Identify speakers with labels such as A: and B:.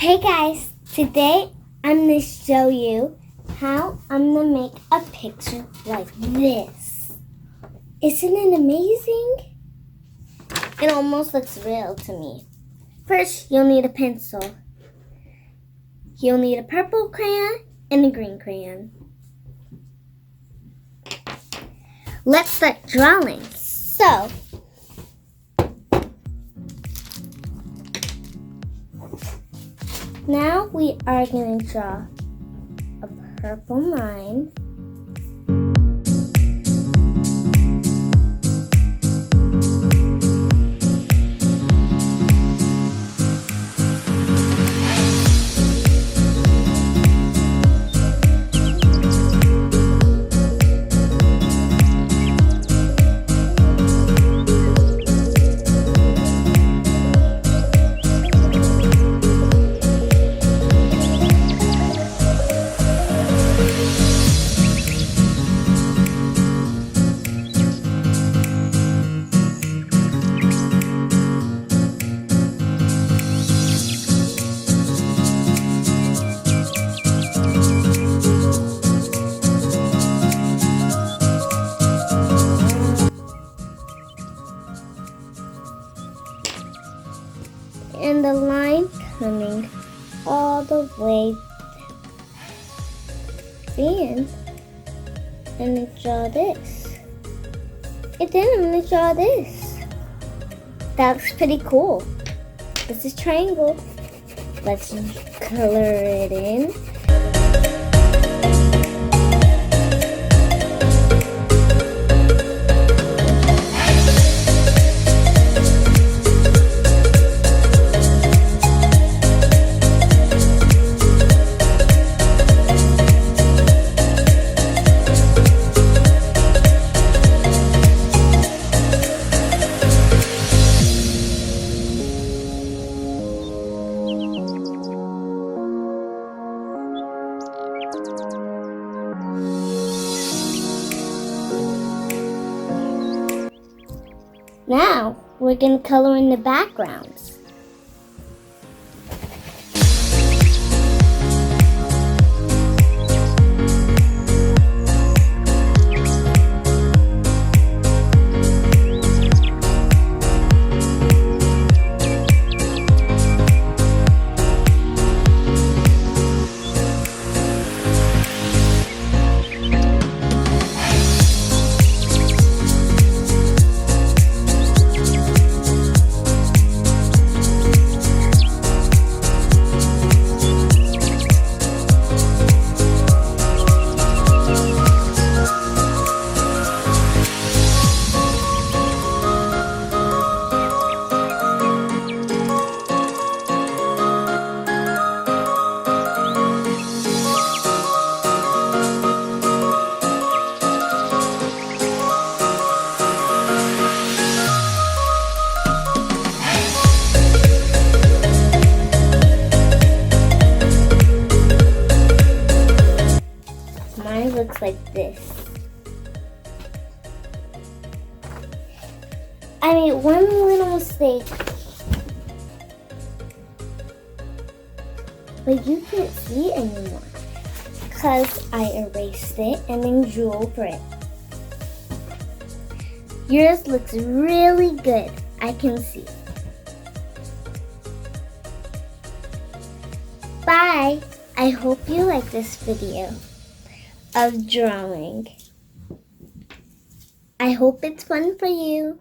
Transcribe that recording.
A: Hey guys, today I'm going to show you how I'm going to make a picture like this. Isn't it amazing? It almost looks real to me. First, you'll need a pencil. You'll need a purple crayon and a green crayon. Let's start drawing. So, now we are going to draw a purple line. And the line coming all the way to the end. And then draw this. And then I'm going to draw this. That looks pretty cool. This is triangle. Let's color it in. Now, we're going to color in the backgrounds. Mine looks like this. I made one little mistake. But you can't see it anymore. Because I erased it and then drew over it. Yours looks really good. I can see. Bye. I hope you like this video of drawing. I hope it's fun for you.